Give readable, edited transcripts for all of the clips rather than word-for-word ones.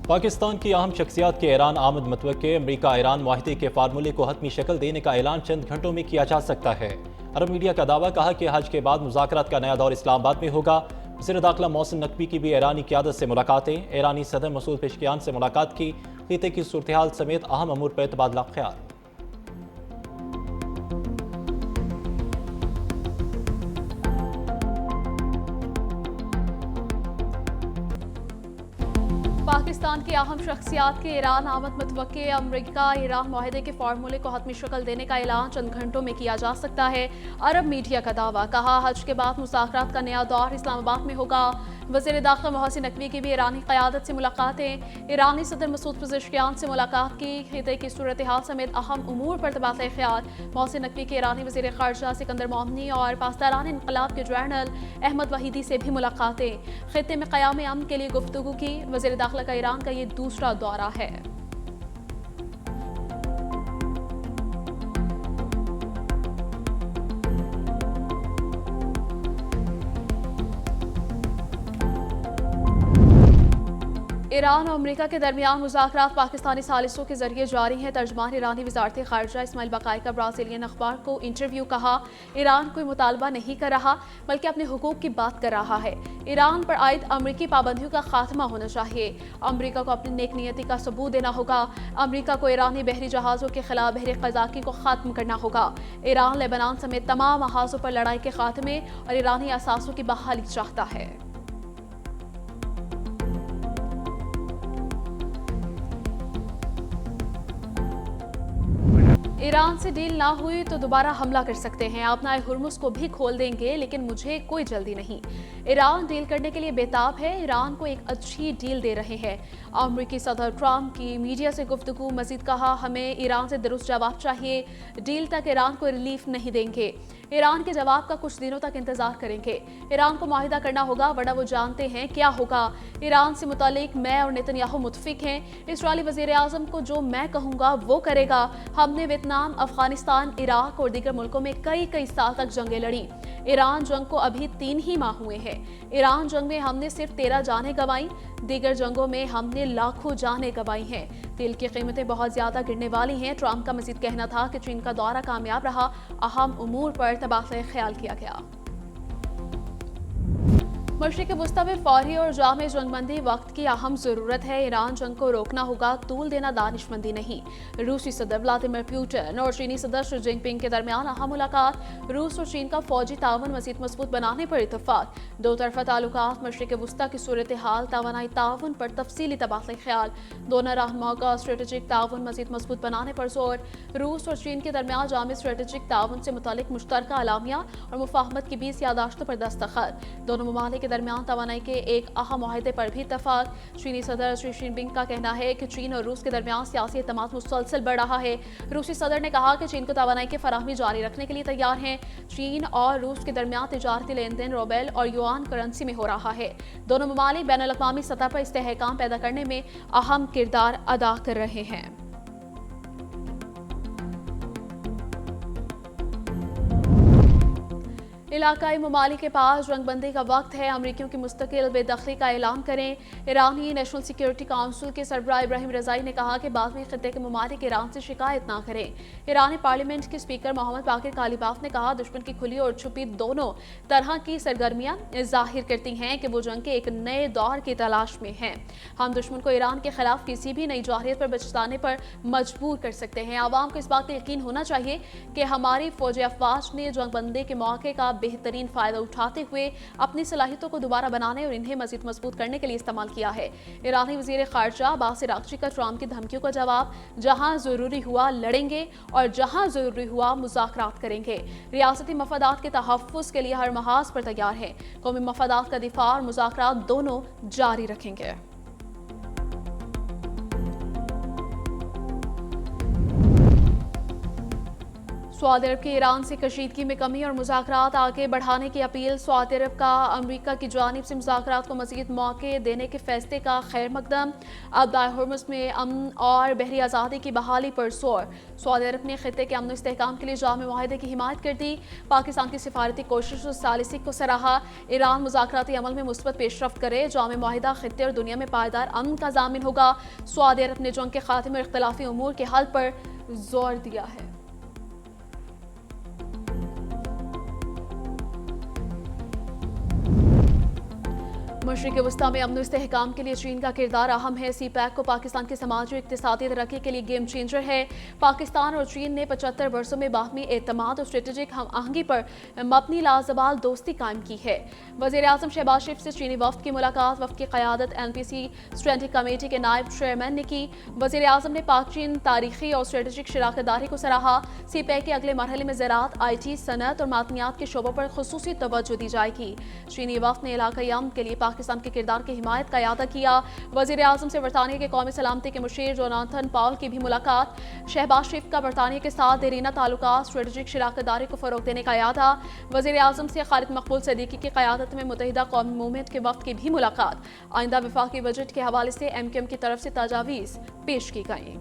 पाकिस्तान की अहम शख्सियात के ईरान आमद मतवक्के। अमरीका ईरान माहिदे के फार्मूले को हतमी शक्ल देने का ऐलान चंद घंटों में किया जा सकता है। अरब मीडिया का दावा, कहा कि हज के बाद मुज़ाकरात का नया दौर इस्लामाबाद में होगा। वज़ीर दाखिला मोहसिन नकवी की भी ईरानी क़यादत से मुलाकातें। ईरानी सदर मसूद पेशकियान से मुलाकात की। खिते की सूरत हाल समेत अहम अमूर पर तबादला ख्याल। पाकिस्तान की अहम शख्सियात के ईरान आमद मुतवक्के। अमरीका ईरान माहिदे के फार्मूले को हतमी शक्ल देने का ऐलान चंद घंटों में किया जा सकता है। अरब मीडिया का दावा, कहा हज के बाद मुज़ाकरात का नया दौर इस्लामाबाद में होगा। वज़ीर दाखिला मोहसिन नकवी की भी ईरानी क़यादत से मुलाकातें। ईरानी सदर मसूद पेशकियान से मुलाकात की। खिते की सूरत हाल समेत अहम उमूर पर तबादला ख्याल। मोहसिन नकवी के ईरानी वज़ीर ख़ारजा सिकंदर मोमनी और पासदारान इनक़लाब के जनरल अहमद वहीदी से भी मुलाकातें। खिते में क़याम अमन के लिए गुफ्तगू की। वज़ीर दाखिला का ईरान का ये दूसरा दौरा है। ईरान और अमरीका के दरमियान मुज़ाकरात पाकिस्तानी सालिसों के जरिए जारी हैं। तर्जमान ईरानी वज़ारत ख़ारजा इस्माइल बक़ाई का ब्राज़ीलियन अखबार को इंटरव्यू, कहा ईरान कोई मुतालबा नहीं कर रहा बल्कि अपने हुकूक की बात कर रहा है। ईरान पर आयद अमरीकी पाबंदियों का खात्मा होना चाहिए। अमरीका को अपनी नेक नियति का सबूत देना होगा। अमरीका को ईरानी बहरी जहाज़ों के खिलाफ बहरी क़ज़ाक़ी को ख़त्म करना होगा। ईरान लेबनान समेत तमाम महाज़ों पर लड़ाई के खात्मे और ईरानी असासों की बहाली चाहता है। ईरान से डील ना हुई तो दोबारा हमला कर सकते हैं। अपना हुर्मुज़ को भी खोल देंगे, लेकिन मुझे कोई जल्दी नहीं। ईरान डील करने के लिए बेताब है। ईरान को एक अच्छी डील दे रहे हैं। अमरीकी सदर ट्रंप की मीडिया से गुफ्तगू, मजीद कहा हमें ईरान से दुरुस्त जवाब चाहिए। डील तक ईरान को रिलीफ नहीं देंगे। ईरान के जवाब का कुछ दिनों तक इंतजार करेंगे। ईरान को मुआहिदा करना होगा, वरना वो जानते हैं क्या होगा। ईरान से मुतालिक मैं और नेतन्याहू मुत्तफिक हैं। इस्राएली वज़ीर आज़म को जो मैं कहूँगा वो करेगा। हमने वियतनाम, अफगानिस्तान, इराक और दीगर मुल्कों में कई साल तक जंगें लड़ी। ईरान जंग को अभी 3 ही माह हुए हैं। ईरान जंग में हमने सिर्फ 13 जानें गंवाई, दीगर जंगों में हमने लाखों जानें गंवाई हैं। तेल की कीमतें बहुत ज्यादा गिरने वाली हैं। ट्रंप का मजीद कहना था कि चीन का दौरा कामयाब रहा। अहम उमूर पर तबादला ख्याल किया गया। मशरिक़ वस्ता में फौरी और जामे जंगबंदी वक्त की अहम ज़रूरत है। ईरान जंग को रोकना होगा, तूल देना दानिशमंदी नहीं। रूसी सदर व्लादिमीर पुतिन और चीनी सदर शी जिनपिंग के दरमियान अहम मुलाकात। रूस और चीन का फौजी ताउन मज़ीद मजबूत बनाने पर इत्तफाक। दो तरफा ताल्लुकात, मशरिक़ वस्ता की सूरत हाल, तवानाई ताउन पर तफसीली तबादला ख्याल। दोनों रहनुमाओं का स्ट्रेटेजिक ताउन मज़ीद मजबूत बनाने पर जोर। रूस और चीन के दरमियान जामे स्ट्रेटेजिक ताउन से मुतालिक मुश्तरका अलामिया और मुफाहमत की 20 यादाश्तों पर दस्तखत। दोनों ममालिक के दरमियान तवानाई के एक अहम मुआहदे पर भी इत्तफाक। चीनी सदर शी जिनपिंग का कहना है कि चीन और रूस के दरमियान सियासी एतमाद मुसलसल बढ़ रहा है। रूसी सदर ने कहा कि चीन को तवानाई की फराहमी जारी रखने के लिए तैयार हैं। चीन और रूस के दरमियान तिजारती लेन देन रूबेल और युआन करेंसी में हो रहा है। दोनों ममालिक बैनुल अक़वामी सतह पर इस्तेहकाम पैदा करने में अहम किरदार अदा कर रहे हैं। इलाकाई ममालिक के पास जंगबंदी का वक्त है। अमरीकियों की मुस्तकिल बेदखली का ऐलान करें। ईरानी नेशनल सिक्योरिटी काउंसिल के सरबराह इब्राहिम रज़ाई ने कहा कि बाद में खित्ते के ममालिक ईरान से शिकायत ना करें। ईरानी पार्लियामेंट के स्पीकर मोहम्मद बाकिर कालीबाफ ने कहा दुश्मन की खुली और छुपी दोनों तरह की सरगर्मियां जाहिर करती हैं कि वो जंग के एक नए दौर की तलाश में हैं। हम दुश्मन को ईरान के खिलाफ किसी भी नई जाहिरियत पर बचताने पर मजबूर कर सकते हैं। आवाम को इस बात का यकीन होना चाहिए कि हमारी फौजी अफवाज ने जंगबंदी के मौके का बेहतरीन फायदा उठाते हुए अपनी सलाहियतों को दोबारा बनाने और इन्हें मजीद मजबूत करने के लिए इस्तेमाल किया है। ईरानी वजीर खारजा अब्बास अराग़ची का ट्रंप की धमकियों का जवाब, जहां जरूरी हुआ लड़ेंगे और जहां जरूरी हुआ मुज़ाकरात करेंगे। रियासती मफादात के तहफ़्फ़ुज़ के लिए हर महाज पर तैयार है। कौमी मफादात का दिफा और मुज़ाकरात दोनों जारी रखेंगे। सऊदी अरब की ईरान से कशीदगी में कमी और मुज़ाकरात आगे बढ़ाने की अपील। सऊदी अरब का अमरीका की जानिब से मुज़ाकरात को मज़ीद मौके देने के फैसले का खैर मकदम। अब्दाय हुर्मुज़ में अमन और बहरी आज़ादी की बहाली पर जोर। सऊदी अरब ने खित्ते के अमन इस्तेहकाम के लिए जामे मुआहदे की हिमायत कर दी। पाकिस्तान की सिफारती कोशिश और सालिसी को सराहा। ईरान मुज़ाकराती अमल में मुस्बत पेशरफ्त करे। जामे मुआहदा खित्ते और दुनिया में पायदार अमन का ज़ामिन होगा। सऊदी अरब ने जंग के खात्मे और इख्तिलाफी उमूर के हल पर जोर दिया है। मशरिक़ वस्ता में अमन इस्तेहकाम के लिए चीन का किरदार अहम है। सी पैक को पाकिस्तान की समाजी और इक़्तिसादी तरक्की के लिए गेम चेंजर है। पाकिस्तान और चीन ने 75 वर्षों में बाहमी एतमाद और स्ट्रेटेजिक हम आहंगी पर मबनी लाजवाल दोस्ती कायम की है। वज़ीर आज़म शहबाज शरीफ से चीनी वफ़द की मुलाकात। वफ़द की क़यादत NPC स्टैंडिंग कमेटी के नायब चेयरमैन ने की। वज़ीर आज़म ने पाक चीन तारीखी और स्ट्रेटेजिक शराकतदारी को सराहा। सी पैक के अगले मरहले में ज़राअत, IT, सनअत और मादनियात के शोबों पर खुसूसी तवज्जो दी जाएगी। चीनी वफ़द ने इलाक़ाई अमन के लिए पाकिस्तान के किरदार की हिमायत का इयादा किया। वज़ीर आज़म से बरतानिया के कौमी सलामती के मुशीर जोनाथन पाउल की भी मुलाकात। शहबाज शरीफ का बरतानिया के साथ देरीना ताल्लुकात, स्ट्रेटेजिक शराकतदारी को फ़रोग़ देने का इयादा। वज़ीर आज़म से खालिद मकबूल सदीकी की क़यादत में मुत्तहिदा कौमी मूवमेंट के वफ़द की भी मुलाकात। आइंदा वफ़ाक़ी बजट के हवाले से MQM की तरफ से तजावीज़ पेश की गई।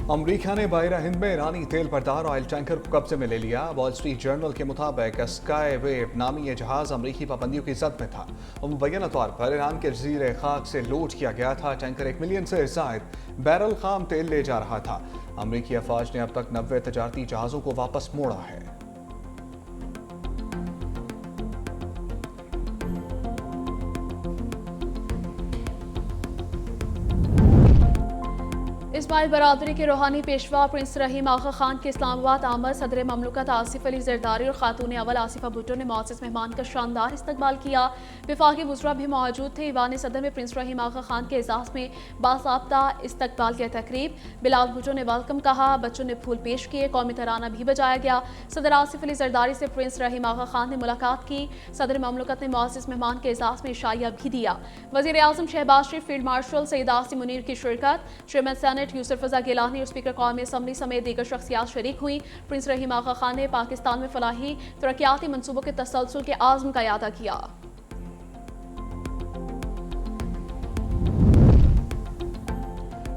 अमरीका ने बाहिर हिंद में ईरानी तेल बरदार ऑयल टैंकर को कब्जे में ले लिया। वॉल स्ट्रीट जर्नल के मुताबिक स्काई वेव नामी यह जहाज अमरीकी पाबंदियों की जद में था और मुबैना तौर पर ईरान के जजीरे खाक से लोड किया गया था। टैंकर 1 मिलियन से ज़ायद बैरल खाम तेल ले जा रहा था। अमरीकी अफवाज ने अब तक 90 तजारती जहाज़ों को वापस मोड़ा है। इस्माइल बरादरी के रूहानी पेशवा प्रिंस रहीम आगा खान के इस्लामाबाद आमद। सदर ममलकत आसिफ अली जरदारी और खातून अव्वल आसिफा भुट्टो ने मुअज़्ज़ज़ मेहमान का शानदार इस्तकबाल किया। वफाकी वज़रा भी मौजूद थे। ईवान सदर में प्रिंस रहीम आगा खान के एजाज़ में बाज़ाब्ता इस्तकबाल की तकरीब। बिलाल भुट्टो ने वेलकम कहा। बच्चों ने फूल पेश किए। कौमी तराना भी बजाया गया। सदर आसिफ अली जरदारी से प्रिंस रहीम आगा खान ने मुलाकात की। सदर ममलकत ने मुअज़्ज़ज़ मेहमान के एजाज़ में इशाइया भी दिया। वज़ीर आज़म शहबाज शरीफ, फील्ड मार्शल सईद आसिम मुनीर की शिरकत। चेयरमैन सेनेट यूसुफ रज़ा गिलानी और स्पीकर कौमी असम्बली समेत दीगर शख्सियात शरीक हुई। प्रिंस रहीम आगा खान ने पाकिस्तान में फलाही तरक्याती मनसूबों के तसलसल के आज़म का इयादा किया।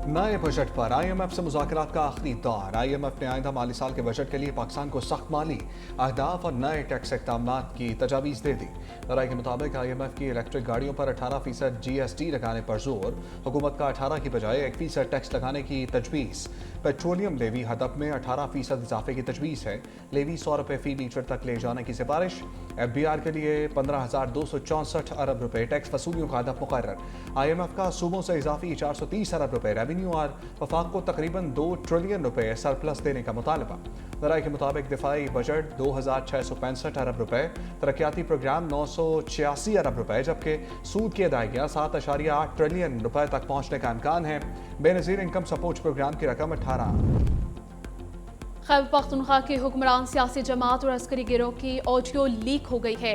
नए बजट पर IMF से मुज़ाकरात का आखिरी दौर। IMF ने आइंदा माली साल के बजट के लिए पाकिस्तान को सख्त माली अहदाफ और नए टैक्स इक़दामात की तजावीज़ दे दी। राय के मुताबिक IMF की इलेक्ट्रिक गाड़ियों पर 18% GST लगाने पर जोर। हुकूमत का 18 की बजाय 1% टैक्स लगाने की तजवीज़। पेट्रोलियम लेवी हदफ में 18% इजाफे की तजवीज़ है। लेवी 100 रुपये फ़ी लीटर तक ले जाने की सिफारिश। FBR के लिए 15,264 अरब रुपये टैक्स वसूलियों का हदफ मुकर्रर। IMF का सूबों से इजाफी 430 अरब रुपये रेवेन्यू और वफाक को तकरीबन 2 ट्रिलियन रुपए सरप्लस देने का मुतालबा। राय के मुताबिक दिफाई बजट 2,665 अरब रुपए, तरक्याती प्रोग्राम 986 अरब रुपए, जबकि सूद की अदायगियाँ 7.8 ट्रिलियन रुपए तक पहुंचने का इम्कान है। बेनज़ीर इनकम सपोर्ट प्रोग्राम की रकम 18। खैबर पख्तूनख्वा की हुक्मरान सियासी जमात और अस्करी गिरोह की ऑडियो लीक हो गई है।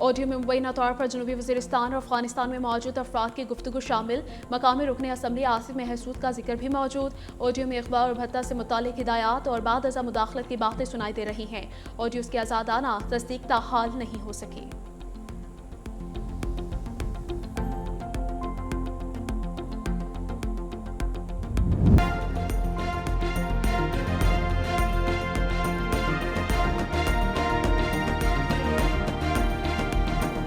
ऑडियो में मुबैना तौर पर जनूबी वज़ीरिस्तान और अफगानिस्तान में मौजूद अफराद की गुफ्तगू शामिल। मकामी रुकन असम्बली आसिफ महसूद का जिक्र भी मौजूद। ऑडियो में इखबार और भत्ता से मुतालिक हिदायत और बाद अज़ा मुदाखलत की बातें सुनाई दे रही हैं। ऑडियोज़ की आज़ादाना तस्दीक ताहाल नहीं हो सकी।